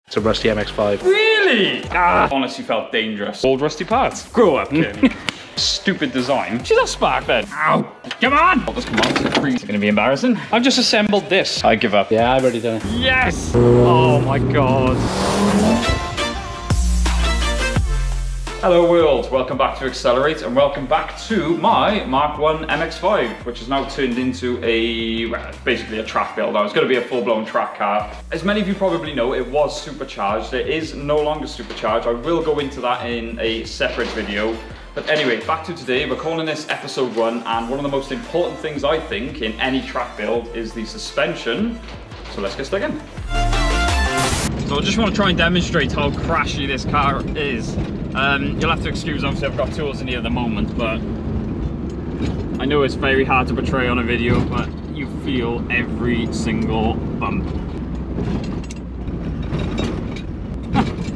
It's a rusty MX-5. Really? Ah, honestly felt dangerous. Old rusty parts. Grow up, kid. Stupid design. She's a spark then. Ow. Come on. Oh, this come on. It's gonna be embarrassing. I've just assembled this. I give up. Yeah, I've already done it. Yes. Oh my god. Hello world, welcome back to Accelerate and welcome back to my Mark 1 MX-5, which is now turned into basically a track build. Now it's going to be a full-blown track car. As many of you probably know, it was supercharged. It is no longer supercharged. I will go into that in a separate video. But anyway, back to today. We're calling this episode 1, and one of the most important things I think in any track build is the suspension. So let's get stuck in. So I just want to try and demonstrate how crashy this car is. You'll have to excuse, obviously I've got tools in here at the moment, but I know it's very hard to portray on a video, but you feel every single bump.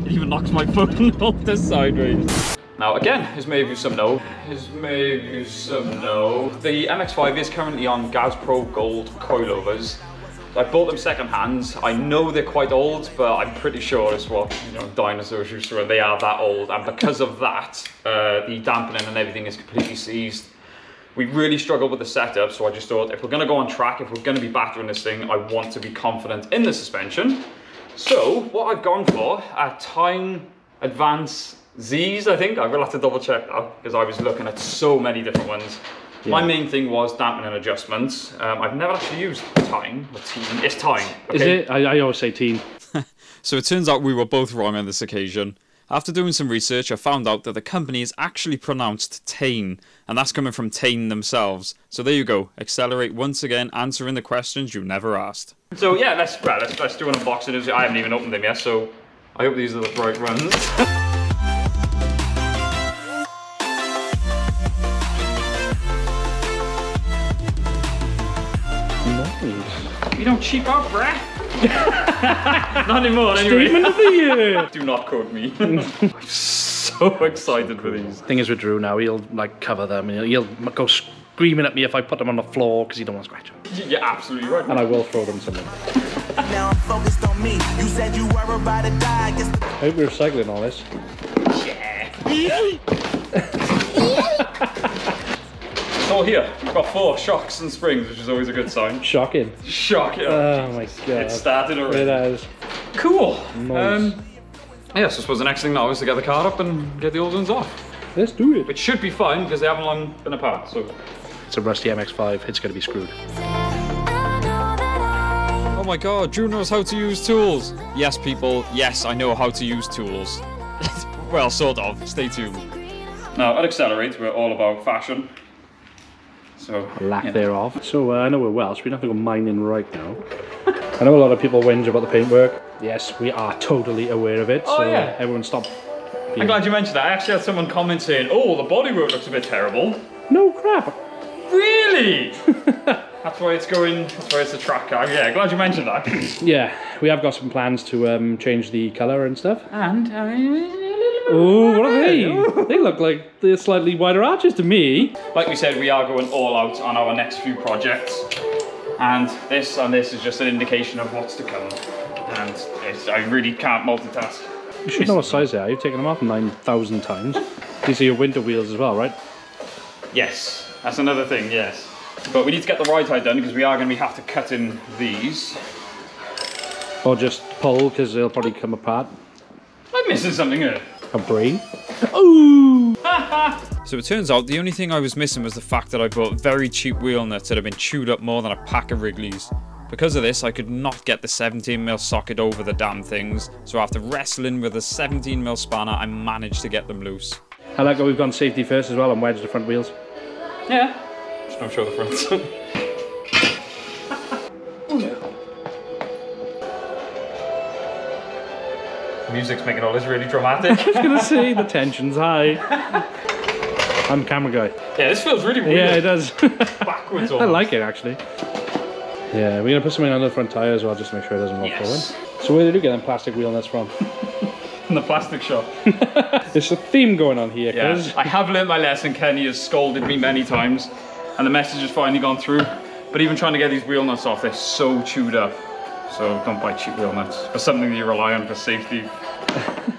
It even knocks my phone off the sideways. Now again, as many of you some know, the MX-5 is currently on GazPro Gold coilovers. I bought them second hand. I know they're quite old, but I'm pretty sure it's what dinosaurs used to run. They are that old, and because of that, the dampening and everything is completely seized. We really struggled with the setup, so I just thought if we're gonna go on track, if we're gonna be battering this thing, I want to be confident in the suspension. So what I've gone for are Tyne Advance Z's, I think. I will have to double check that because I was looking at so many different ones. Yeah. My main thing was dampening adjustments. I've never actually used Tyne or Teen. It's Tyne. Okay? Is it? I always say Teen. So it turns out we were both wrong on this occasion. After doing some research, I found out that the company is actually pronounced Tane, and that's coming from Tane themselves. So there you go. Accelerate once again, answering the questions you never asked. So yeah, let's do an unboxing. I haven't even opened them yet, so I hope these are the right ones. You don't cheap out, bruh. Not anymore, anyway. Statement of the year. Do not quote me. I'm so excited for these. Thing is with Drew now, he'll like cover them and he'll go screaming at me if I put them on the floor because he don't want to scratch them. You're absolutely right. And I will throw them somewhere. Now I'm focused on me. You said you were about to die. I hope we're recycling all this. Yeah. All here. We've got 4 shocks and springs, which is always a good sign. Shocking. Shocking. Oh my god. It started already. It has. Cool. Nice. Yeah, so I suppose the next thing now is to get the car up and get the old ones off. Let's do it. Which should be fine because they haven't long been apart. So it's a rusty MX-5. It's going to be screwed. Oh my god, Drew knows how to use tools. Yes, people. Yes, I know how to use tools. Well, sort of. Stay tuned. Now, at Accelerate, we're all about fashion. So, lack thereof. So I know we're Welsh, we don't have to go mining right now. I know a lot of people whinge about the paintwork. Yes, we are totally aware of it. So yeah. Everyone stop. I'm glad you mentioned that. I actually had someone comment saying, oh, the bodywork looks a bit terrible. No crap. Really? That's why it's going, that's why it's a track car. Yeah, glad you mentioned that. Yeah, we have got some plans to change the colour and stuff. And, oh, what are they? Ooh. They look like they're slightly wider arches to me. Like we said, we are going all out on our next few projects. And this is just an indication of what's to come. And I really can't multitask. You should know what size they are. You've taken them off 9,000 times. These are your winter wheels as well, right? Yes, that's another thing, yes. But we need to get the ride height done because we are going to have to cut in these. Or just pull because they'll probably come apart. I'm missing something here. A brain? Ooh! So it turns out the only thing I was missing was the fact that I bought very cheap wheel nuts that have been chewed up more than a pack of Wrigley's. Because of this, I could not get the 17mm socket over the damn things, so after wrestling with a 17mm spanner, I managed to get them loose. I like how we've gone safety first as well and wedged the front wheels. Yeah. Just don't show the front. Music's making all this really dramatic. I was going to say, the tension's high. I'm the camera guy. Yeah, this feels really weird. Yeah, it does. Backwards almost. I like it, actually. Yeah, we're going to put something on the front tyre as well, just to make sure it doesn't roll forward. So where did you get them plastic wheel nuts from? In the plastic shop. There's a theme going on here, cuz. Yeah, I have learnt my lesson. Kenny has scolded me many times, and the message has finally gone through. But even trying to get these wheel nuts off, they're so chewed up. So don't buy cheap wheel nuts for something that you rely on for safety.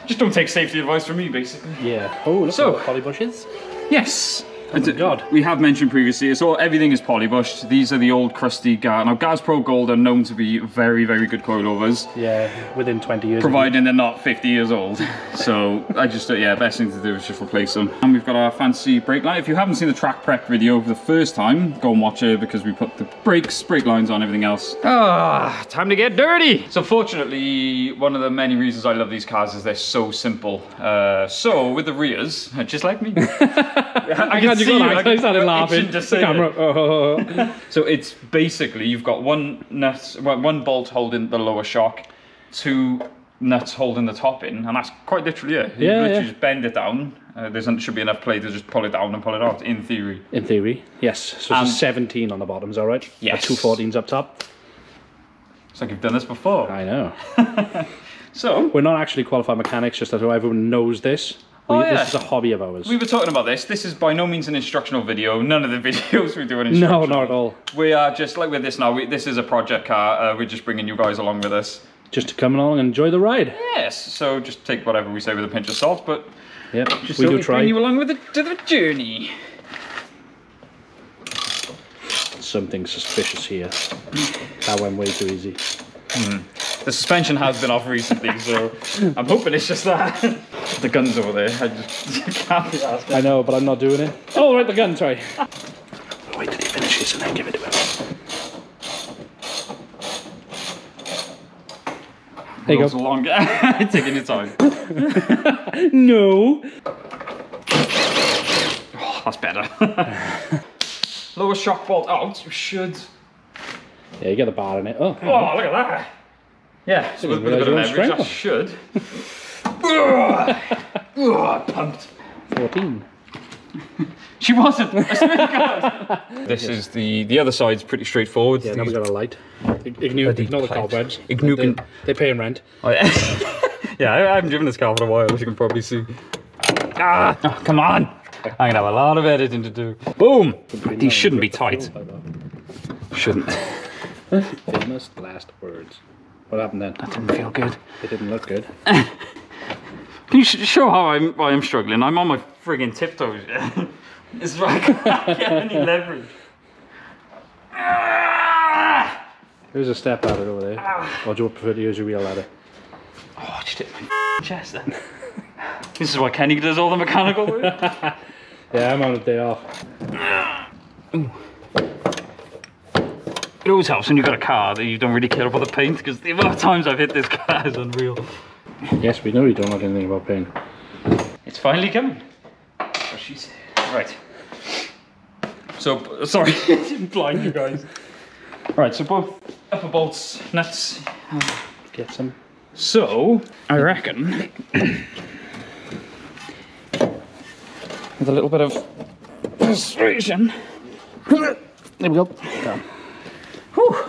Just don't take safety advice from me, basically. Yeah. Oh, look So- at the poly bushes. Yes. Oh my God. We have mentioned previously, so everything is polybushed. These are the old crusty GAS. Now, GAS Pro Gold are known to be very, very good coilovers, Yeah, within 20 years. providing they're not 50 years old. So I just, yeah, best thing to do is just replace them. And we've got our fancy brake line. If you haven't seen the track prep video for the first time, go and watch it because we put the brakes, brake lines on, everything else. Ah, time to get dirty. So fortunately, one of the many reasons I love these cars is they're so simple. So with the rears, just like me. I can see you. I started laughing. Just The camera. Oh. So it's basically you've got one nut, one bolt holding the lower shock, two nuts holding the top in, and that's quite literally it. You Yeah, literally yeah. just bend it down. Should be enough play to just pull it down and pull it out. In theory. In theory, yes. So And- it's a 17 on the bottoms, all right? Yes. Two 14s up top. It's like you've done this before. I know. So We're not actually qualified mechanics, just so everyone knows this. Oh, yeah. This is a hobby of ours. we were talking about this. This is by no means an instructional video. None of the videos we do are instructional. No, not at all. We are just like with this now. This is a project car. We're just bringing you guys along with us. Just to come along and enjoy the ride. Yes. So just take whatever we say with a pinch of salt, but Yep, just we so do we try. bring you along with the journey. Something suspicious here. That went way too easy. The suspension has been off recently, so I'm hoping it's just that. The gun's over there. I just can't be asked. I know, but I'm not doing it. Oh, right, the gun, sorry. Wait till he finishes and then give it to him. There you Goes go. along. Taking your time. No. Oh, that's better. Lower shock bolt out. You should. Yeah, you get a bar in it. Oh, Oh, look at that. Yeah, so with a bit of realise leverage, you're that should. Ugh, pumped. 14. She wasn't. I swear to God. This is the other side's pretty straightforward. Yeah, now we got a light. Ignore the cobwebs. Ignuken. They pay in rent. Oh, yeah. Yeah, I haven't driven this car for a while, as you can probably see. Ah, oh, come on. I'm gonna have a lot of editing to do. Boom. These shouldn't be tight. Shouldn't. Famous last words. What happened then? That didn't feel good. It didn't look good. Can you show how I'm struggling? I'm on my friggin' tiptoes. It's like I can't get any leverage. Ah! There's a step ladder over there. Or do you prefer to use a real ladder? Oh, I just hit my chest then. This is why Kenny does all the mechanical work. Yeah, I'm on a day off. It always helps when you've got a car that you don't really care about the paint, because the amount of times I've hit this car is unreal. Yes, we know you don't know anything about paint. It's finally coming. That's what she said. Right. So, sorry, didn't blind you guys. Right, so both upper bolts, nuts. Get some. So, I reckon, with a little bit of persuasion. There we go. Done. Whew.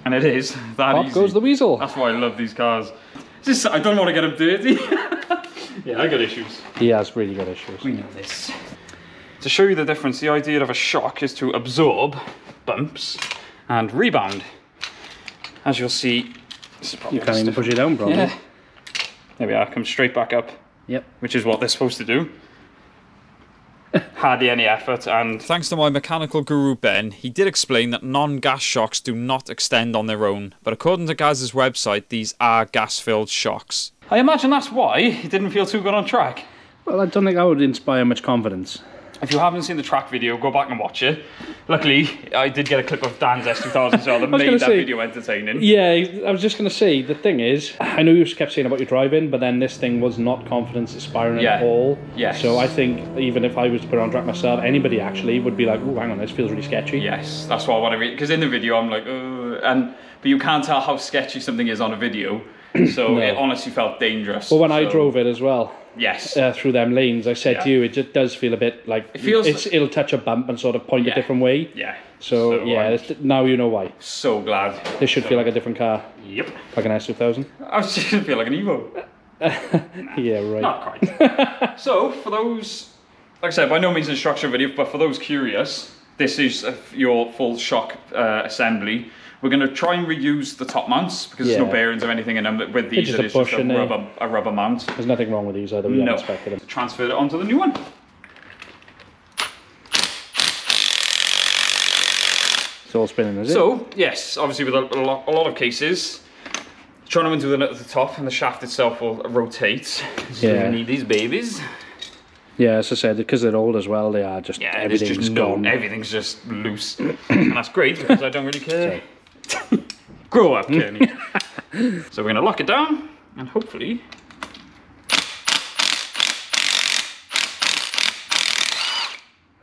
And it is that Pop easy. goes the weasel. That's why I love these cars. Just, I don't want to get them dirty. Yeah, I got issues. He has really good issues. We know this. To show you the difference, the idea of a shock is to absorb bumps and rebound. As you'll see, this is probably You can't even push it down, probably. Yeah. There we are, come straight back up, Yep. which is what they're supposed to do. Hardly any effort, and Thanks to my mechanical guru Ben, he did explain that non-gas shocks do not extend on their own, but according to Gaz's website, these are gas-filled shocks. I imagine that's why it didn't feel too good on track. Well, I don't think I would inspire much confidence. If you haven't seen the track video, go back and watch it. Luckily, I did get a clip of Dan's S2000, so that made gonna that say- video entertaining. Yeah, I was just going to say, the thing is, I know you kept saying about your driving, but then this thing was not confidence inspiring Yeah. at all. Yes. So I think even if I was to put it on track myself, anybody actually would be like, oh, hang on, this feels really sketchy. Yes, that's what I want to read. Because in the video, I'm like, but you can't tell how sketchy something is on a video. So No. it honestly felt dangerous. But when I So, drove it as well, yes. through them lanes, I said Yeah. to you, it just does feel a bit like It feels- it'll touch a bump and sort of point Yeah. a different way. Yeah. So yeah, I'm now you know why. so glad. This should feel like a different car, Yep. like an S2000. I was just gonna feel like an Evo. Yeah, right. Not quite. So for those, like I said, by no means an instructional video, but for those curious, this is your full shock assembly. We're going to try and reuse the top mounts because there's no Yeah. bearings or anything in them. With these, just it a is just bush in there. a rubber mount. There's nothing wrong with these either. We No. haven't inspected them. Transfer it onto the new one. It's all spinning, is it? So, yes, obviously with a lot of cases, trying to undo the nut at the top and the shaft itself will rotate. So Yeah. we need these babies. Yeah, as I said, because they're old as well, they are just, Yeah, there's everything's just gone. everything's just loose. And that's great because I don't really care. Grow up, Kenny. So we're going to lock it down and hopefully...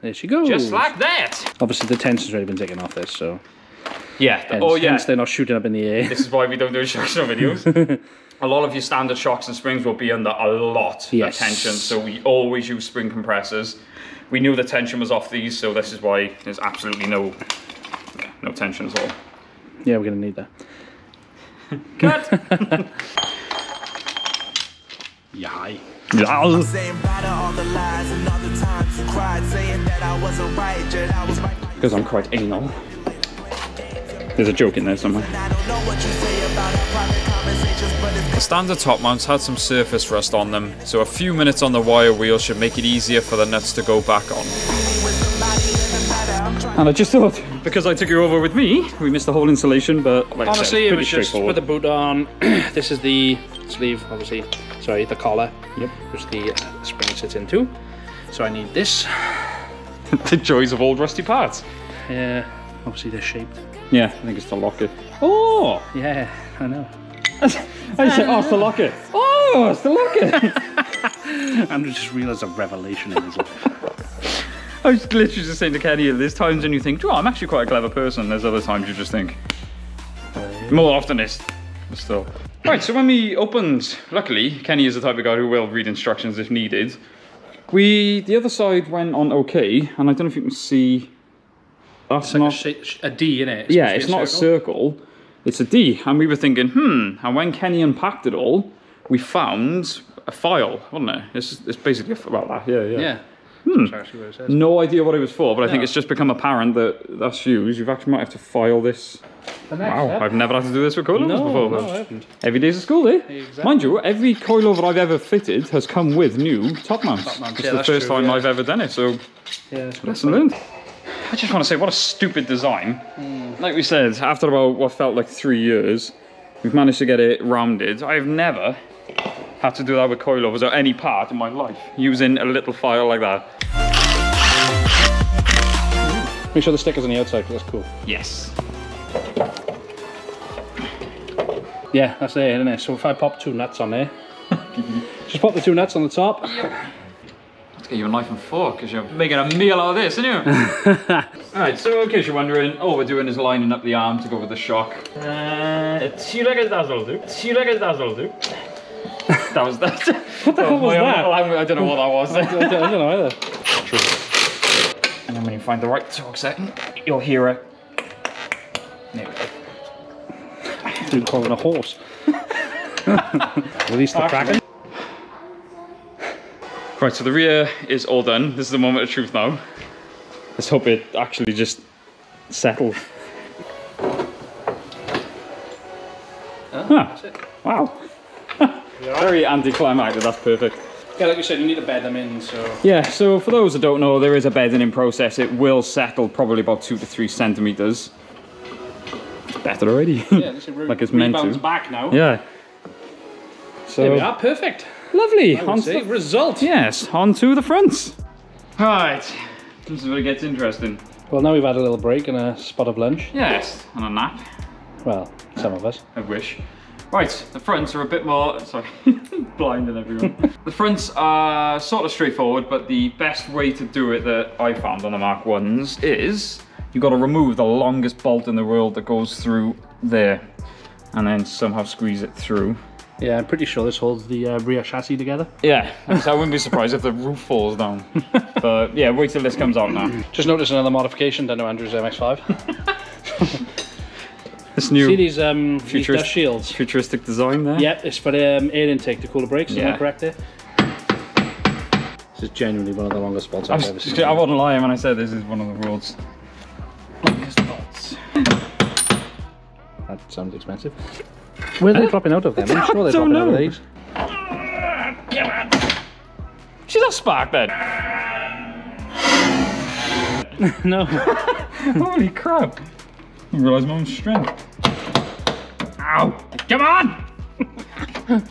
There she goes. Just like that. Obviously, the tension's already been taken off this, so... Yeah. Hence, Oh, yeah. hence they're not shooting up in the air. This is why we don't do shocks on videos. A lot of your standard shocks and springs will be under a lot Yes. of tension, so we always use spring compressors. We knew the tension was off these, so this is why there's absolutely no tension at all. Yeah, we're going to need that. Cut! Yay. Saying about all the lies and all the times you cried, saying that I wasn't right, yet I was right. Because I'm quite anal. There's a joke in there somewhere. I don't know what you say about our private conversations, but it's The standard top mounts had some surface rust on them, so a few minutes on the wire wheel should make it easier for the nuts to go back on. with somebody in the matter. I'm trying. And I just thought, because I took you over with me, we missed the whole installation, but like I said, Honestly, it pretty was just straightforward. with the boot on. This is the sleeve, obviously. Sorry, the collar. Yep. Which the spring sits into. So I need this. The joys of old rusty parts. Obviously they're shaped. Yeah, I think it's to lock it. Oh! Yeah, I know. I said, oh, it's to lock it. Oh, it's to lock it. Andrew just realised a revelation in his life. I was literally just saying to Kenny, there's times when you think, oh, I'm actually quite a clever person. There's other times you just think, more often it's still. Right, so when we opened, luckily, Kenny is the type of guy who will read instructions if needed. The other side went on okay, and I don't know if you can see, that's not, a D, innit? yeah, it's not a circle, it's a D. And we were thinking, and when Kenny unpacked it all, we found a file, wasn't it? It's basically, well, that, yeah. Yeah. That's actually what it says. No idea what it was for, but I think No. it's just become apparent that that's used. You've actually might have to file this. The next Wow, step. I've never had to do this with coilovers before. No, but I haven't. every day's a school day. Exactly. Mind you, every coilover I've ever fitted has come with new top mounts. Top mounts, It's yeah, the that's first true, time yeah. I've ever done it, so Yeah, lesson learned. I just want to say, what a stupid design. Like we said, after about what felt like 3 years, we've managed to get it rounded. I've never had to do that with coilovers or any part in my life, using a little file like that. Make sure the sticker's on the outside, 'cause that's cool. Yes. Yeah, that's there, isn't it? So if I pop 2 nuts on there, just pop the 2 nuts on the top. Let's get you a knife and fork because you're making a meal out of this, aren't you? Alright, so in case you're wondering, all we're doing is lining up the arm to go with the shock. See like a dazzle do. See like a dazzle do. That was that. What the hell was that? I don't know what that was. I don't know either. And then when you find the right torque setting, you'll hear it. There we go. Dude calling a horse. Release the kraken. Right, so the rear is all done. This is the moment of truth now. Let's hope it actually just settles. Wow. Very anticlimactic, that's perfect. Yeah, like you said, you need to bed them in, so... Yeah, so for those that don't know, there is a bedding in process. It will settle probably about 2 to 3 centimeters. It's better already. Yeah, Like it's meant to. Rebounds back now. Yeah. So There we are, perfect. lovely. I would On say. to the, Result. yes, on to the fronts. Right, this is where it gets interesting. Well, now we've had a little break and a spot of lunch. Yes, and a nap. Well, some of us. I wish. Right, the fronts are a bit more, sorry, blinding everyone. The fronts are sort of straightforward, but the best way to do it that I found on the Mark 1s is you've got to remove the longest bolt in the world that goes through there and then somehow squeeze it through. Yeah, I'm pretty sure this holds the rear chassis together. Yeah, so I wouldn't be surprised if the roof falls down. But yeah, wait till this comes out now. Just noticed another modification done to Andrew's MX-5. This new See these dust shields? futuristic design there. Yep, it's for air intake to cool the brakes, am Yeah. I correct there? This is genuinely one of the longest bolts I've ever seen. I wasn't lying when I said this is one of the world's longest bolts. Sounds expensive. Where are they dropping out of them? I'm sure they're Don't dropping out of know. these. Come on. She's a spark then. No. Holy crap. I didn't realise my own strength. Ow. Come on.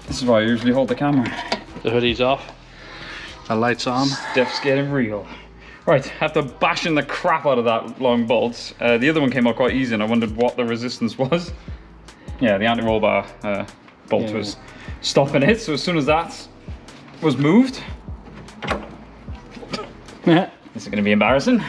This is why I usually hold the camera. The hoodie's off. The light's on. Stuff's getting real. Right, after bashing the crap out of that long bolt, the other one came out quite easy and I wondered what the resistance was. Yeah, the anti-roll bar bolt was stopping it, so as soon as that was moved, this is going to be embarrassing.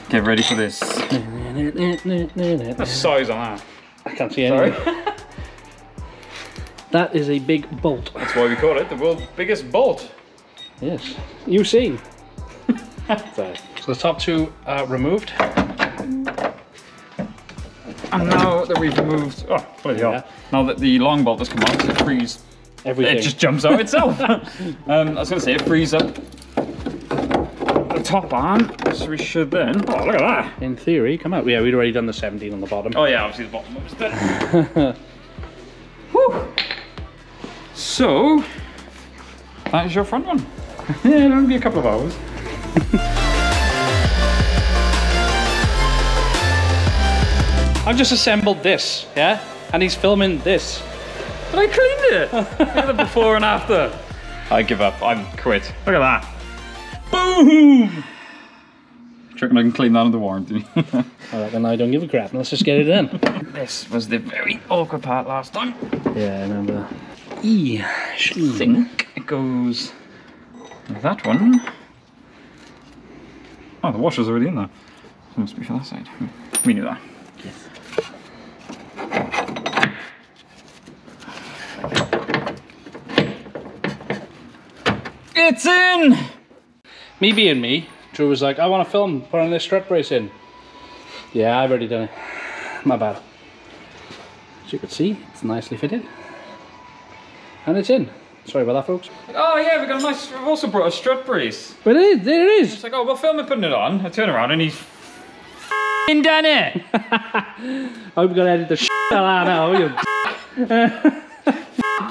Get ready for this. What's the size on that? I can't see anything. Sorry? That is a big bolt. That's why we call it the world's biggest bolt. Yes. You see. So the top two are removed. And now that we've removed, oh, bloody hell. Now that the long bolt has come out, it frees Everything. It just jumps out itself. I was going to say it frees up the top arm, so we should then. Oh, look at that! In theory, come out. Yeah, we'd already done the 17 on the bottom. Oh yeah, obviously the bottom was done. Whew. So that is your front one. Yeah, it'll be a couple of hours. I've just assembled this, yeah, and he's filming this. But I cleaned it. Look at the before and after. I give up. I'm quit. Look at that. Boom! Do you reckon I can clean that under warranty? I reckon I don't give a crap. Let's just get it in. This was the very awkward part last time. Yeah, I remember. I think it goes like that one. Oh, the washer's already in there. It must be for that side. We knew that. Yes. It's in! Me being me, Drew was like, I want to film putting this strut brace in. Yeah, I've already done it. My bad. As you can see, it's nicely fitted. And it's in. Sorry about that, folks. Oh yeah, we've also brought a strut brace. But it is, there it is. It's like, oh, we'll film it putting it on. I turn around and he's f***ing done it. I hope you're going to edit the shit out now, you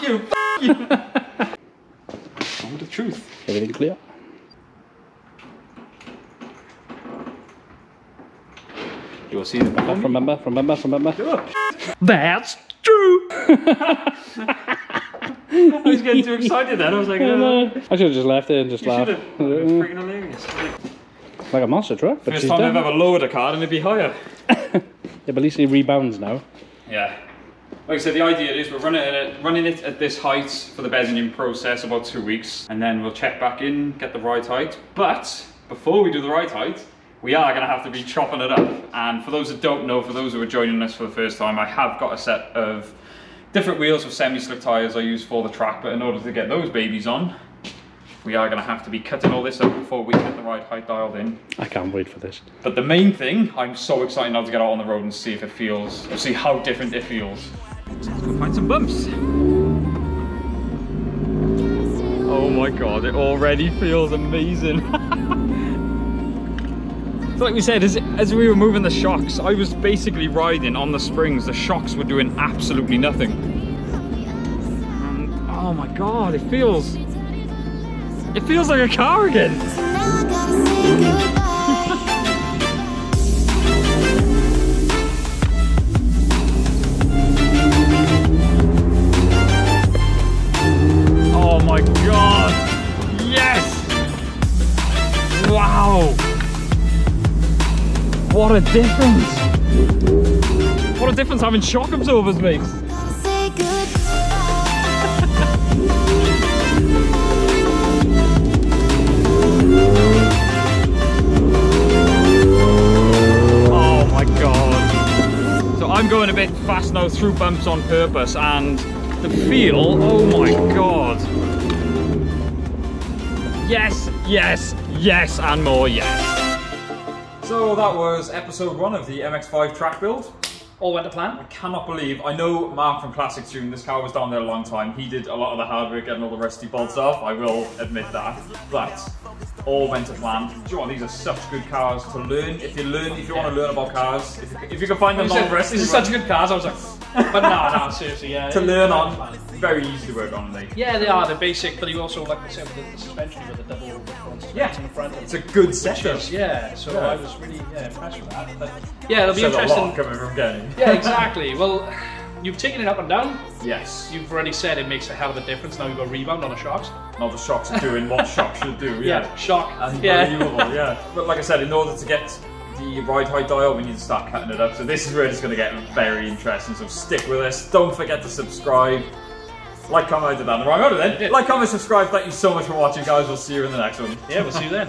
You, you. Oh, the truth. Everything clear? You will see the back. Remember. That's true. I was getting too excited then. I was like, I should have just left it and just laughed. It was freaking hilarious. Like a monster truck, but First she's time done. I've ever lowered a car and it'd be higher. Yeah, but at least it rebounds now. Yeah. Like I said, the idea is we're running it at this height for the bezining process about 2 weeks, and then we'll check back in, get the right height. But before we do the right height, we are going to have to be chopping it up. And for those that don't know, for those who are joining us for the first time, I have got a set of different wheels with semi-slick tyres I use for the track, but in order to get those babies on, we are going to have to be cutting all this up before we get the right height dialed in. I can't wait for this. But the main thing, I'm so excited now to get out on the road and see if it feels, or see how different it feels. Let's go find some bumps. Oh my god, it already feels amazing. So like we said, as we were moving the shocks, I was basically riding on the springs. The shocks were doing absolutely nothing. And oh my god, it feels like a car again. Oh my god! Yes! Wow! What a difference! What a difference having shock absorbers makes! Oh my god! So I'm going a bit fast now through bumps on purpose, and the feel, oh my god! Yes, yes, yes, and more yes. So that was episode 1 of the MX-5 track build. All went to plan. I cannot believe, I know Mark from Classic Tune, this car was down there a long time. He did a lot of the hard work getting all the rusty bolts off, I will admit that. But all went to plan. Do you know what, these are such good cars to learn. If you want to learn about cars, if you can find them non-rusty. These are such good cars, I was like, but no, seriously, yeah. To learn on, very easy to work on, I think. Yeah, they are, they're basic, but you also, like I said, with the suspension with the double suspension in the front. It's a good setup. Yeah, so I was really impressed with that. But yeah, it'll be Says interesting. a lot coming from Kenny. Yeah, exactly. Well, you've taken it up and down. Yes. You've already said it makes a hell of a difference. Now you've got rebound on the shocks. Now the shocks are doing what shocks should do. Yeah, shock. Unbelievable, yeah. But like I said, in order to get the ride height dial, we need to start cutting it up. So this is where it's going to get very interesting. So stick with us. Don't forget to subscribe. Like, comment, I did that in the wrong order then. Yeah. Like, comment, subscribe. Thank you so much for watching, guys. We'll see you in the next one. Yeah, we'll see you then.